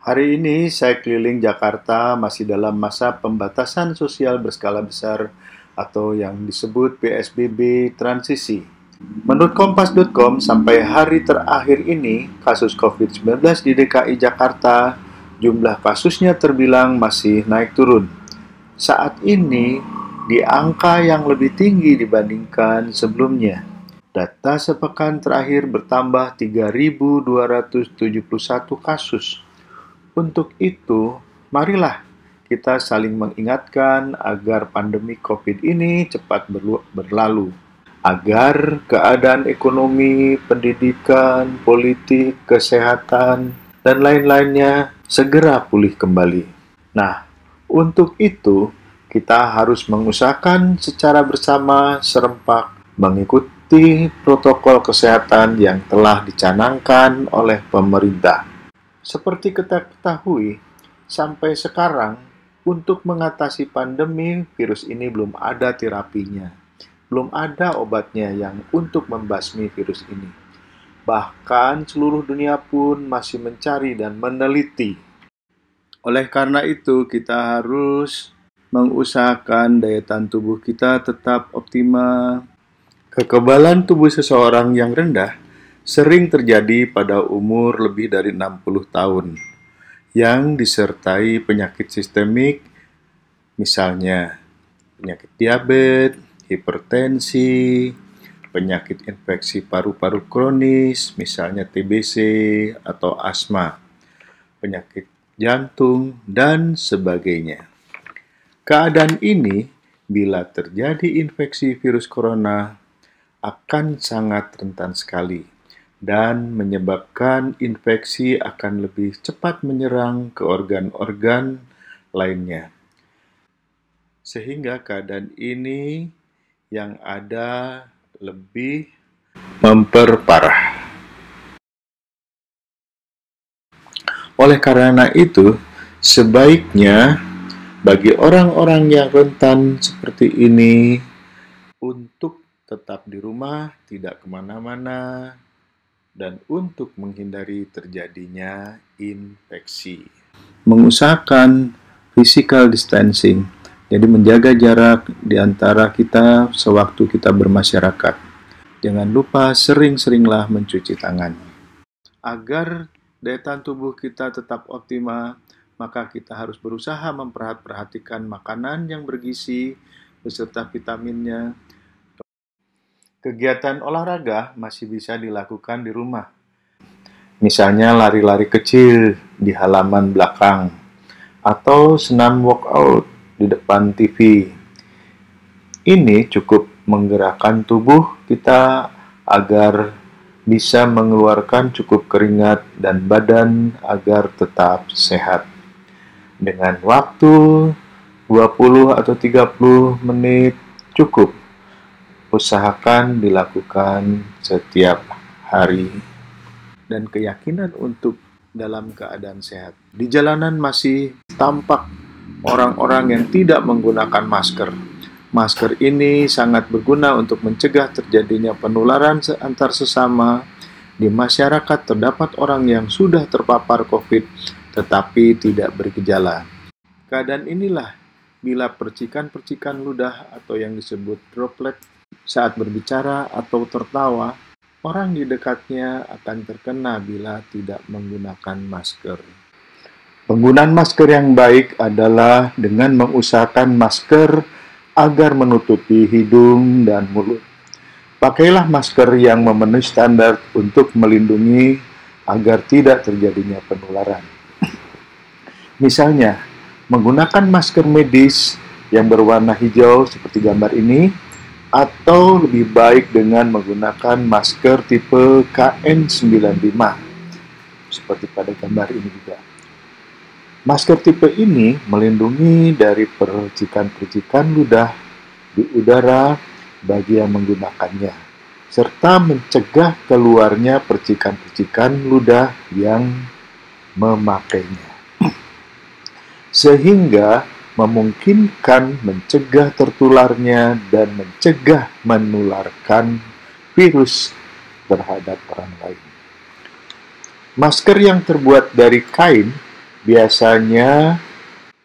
Hari ini saya keliling Jakarta masih dalam masa pembatasan sosial berskala besar atau yang disebut PSBB transisi. Menurut Kompas.com, sampai hari terakhir ini, kasus COVID-19 di DKI Jakarta, jumlah kasusnya terbilang masih naik turun. Saat ini, di angka yang lebih tinggi dibandingkan sebelumnya. Data sepekan terakhir bertambah 3.271 kasus. Untuk itu, marilah kita saling mengingatkan agar pandemi COVID ini cepat berlalu, agar keadaan ekonomi, pendidikan, politik, kesehatan, dan lain-lainnya segera pulih kembali. Nah, untuk itu kita harus mengusahakan secara bersama serempak mengikuti protokol kesehatan yang telah dicanangkan oleh pemerintah. Seperti kita ketahui, sampai sekarang untuk mengatasi pandemi virus ini belum ada terapinya. Belum ada obatnya yang untuk membasmi virus ini. Bahkan seluruh dunia pun masih mencari dan meneliti. Oleh karena itu, kita harus mengusahakan daya tahan tubuh kita tetap optimal. Kekebalan tubuh seseorang yang rendah sering terjadi pada umur lebih dari 60 tahun yang disertai penyakit sistemik, misalnya penyakit diabetes, hipertensi, penyakit infeksi paru-paru kronis, misalnya TBC atau asma, penyakit jantung, dan sebagainya. Keadaan ini, bila terjadi infeksi virus corona, akan sangat rentan sekali dan menyebabkan infeksi akan lebih cepat menyerang ke organ-organ lainnya. Sehingga keadaan ini yang ada lebih memperparah. Oleh karena itu, sebaiknya bagi orang-orang yang rentan seperti ini untuk tetap di rumah, tidak kemana-mana, dan untuk menghindari terjadinya infeksi. Mengusahakan physical distancing, jadi menjaga jarak di antara kita sewaktu kita bermasyarakat. Jangan lupa sering-seringlah mencuci tangan. Agar daya tahan tubuh kita tetap optimal, maka kita harus berusaha memperhatikan makanan yang bergizi beserta vitaminnya. Kegiatan olahraga masih bisa dilakukan di rumah. Misalnya lari-lari kecil di halaman belakang atau senam workout di depan TV. Ini cukup menggerakkan tubuh kita agar bisa mengeluarkan cukup keringat dan badan agar tetap sehat. Dengan waktu 20 atau 30 menit cukup. Usahakan dilakukan setiap hari. Dan keyakinan untuk dalam keadaan sehat. Di jalanan masih tampak orang-orang yang tidak menggunakan masker. Masker ini sangat berguna untuk mencegah terjadinya penularan antar sesama. Di masyarakat terdapat orang yang sudah terpapar COVID tetapi tidak bergejala. Keadaan inilah bila percikan-percikan ludah atau yang disebut droplet saat berbicara atau tertawa, orang di dekatnya akan terkena bila tidak menggunakan masker. Penggunaan masker yang baik adalah dengan mengusahakan masker agar menutupi hidung dan mulut. Pakailah masker yang memenuhi standar untuk melindungi agar tidak terjadinya penularan. Misalnya, menggunakan masker medis yang berwarna hijau seperti gambar ini, atau lebih baik dengan menggunakan masker tipe KN95 seperti pada gambar ini juga. Masker tipe ini melindungi dari percikan-percikan ludah di udara bagi yang menggunakannya, serta mencegah keluarnya percikan-percikan ludah yang memakainya. Sehingga memungkinkan mencegah tertularnya dan mencegah menularkan virus terhadap orang lain. Masker yang terbuat dari kain biasanya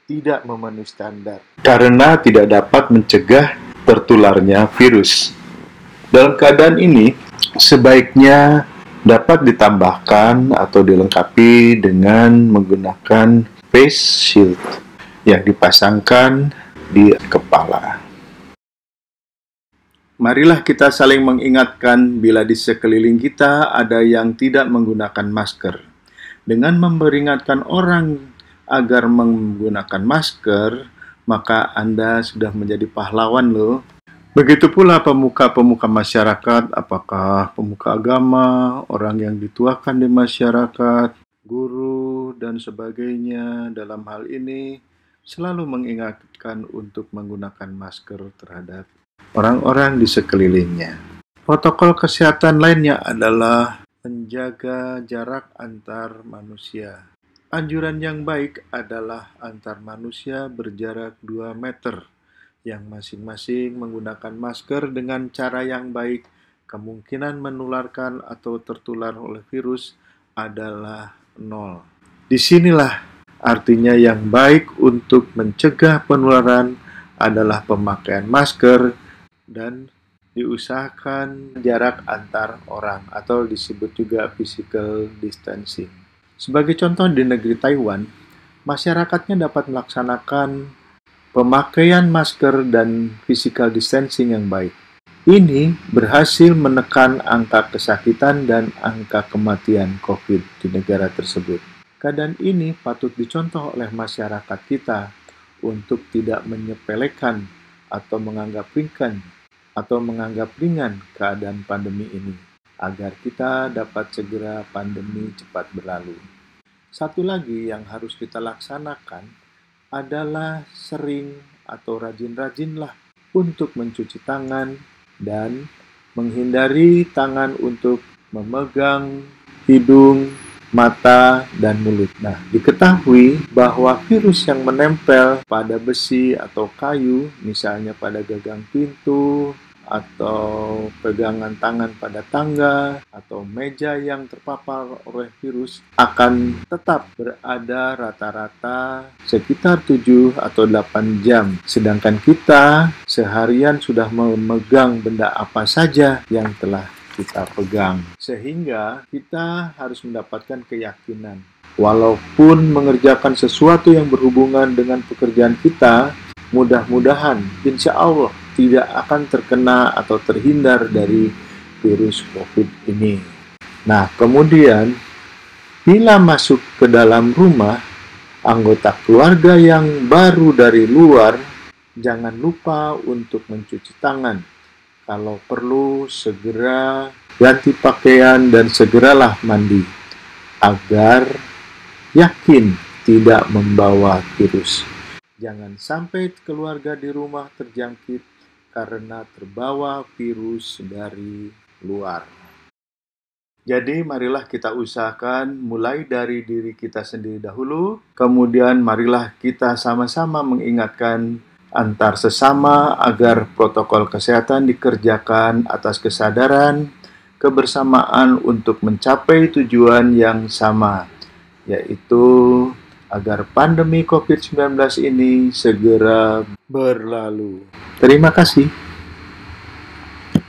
tidak memenuhi standar karena tidak dapat mencegah tertularnya virus. Dalam keadaan ini, sebaiknya dapat ditambahkan atau dilengkapi dengan menggunakan face shield yang dipasangkan di kepala. Marilah kita saling mengingatkan bila di sekeliling kita ada yang tidak menggunakan masker. Dengan memperingatkan orang agar menggunakan masker, maka Anda sudah menjadi pahlawan loh. Begitu pula pemuka-pemuka masyarakat, apakah pemuka agama, orang yang dituakan di masyarakat, guru, dan sebagainya dalam hal ini, selalu mengingatkan untuk menggunakan masker terhadap orang-orang di sekelilingnya. Protokol kesehatan lainnya adalah menjaga jarak antar manusia. Anjuran yang baik adalah antar manusia berjarak 2 meter, yang masing-masing menggunakan masker dengan cara yang baik. Kemungkinan menularkan atau tertular oleh virus adalah 0. Disinilah artinya yang baik untuk mencegah penularan adalah pemakaian masker dan diusahakan jarak antar orang atau disebut juga physical distancing. Sebagai contoh di negeri Taiwan, masyarakatnya dapat melaksanakan pemakaian masker dan physical distancing yang baik. Ini berhasil menekan angka kesakitan dan angka kematian COVID di negara tersebut. Keadaan ini patut dicontoh oleh masyarakat kita untuk tidak menyepelekan atau menganggap ringan keadaan pandemi ini, agar kita dapat segera pandemi cepat berlalu. Satu lagi yang harus kita laksanakan adalah sering atau rajin-rajinlah untuk mencuci tangan dan menghindari tangan untuk memegang hidung, mata, dan mulut. Nah, diketahui bahwa virus yang menempel pada besi atau kayu, misalnya pada gagang pintu, atau pegangan tangan pada tangga, atau meja yang terpapar oleh virus, akan tetap berada rata-rata sekitar 7 atau 8 jam. Sedangkan kita seharian sudah memegang benda apa saja yang telah kita pegang. Sehingga kita harus mendapatkan keyakinan. Walaupun mengerjakan sesuatu yang berhubungan dengan pekerjaan kita, mudah-mudahan, insya Allah, tidak akan terkena atau terhindar dari virus COVID ini. Nah, kemudian, bila masuk ke dalam rumah, anggota keluarga yang baru dari luar, jangan lupa untuk mencuci tangan. Kalau perlu, segera ganti pakaian dan segeralah mandi, agar yakin tidak membawa virus. Jangan sampai keluarga di rumah terjangkit karena terbawa virus dari luar. Jadi marilah kita usahakan mulai dari diri kita sendiri dahulu, kemudian marilah kita sama-sama mengingatkan antar sesama agar protokol kesehatan dikerjakan atas kesadaran, kebersamaan untuk mencapai tujuan yang sama, yaitu agar pandemi COVID-19 ini segera berlalu. Terima kasih.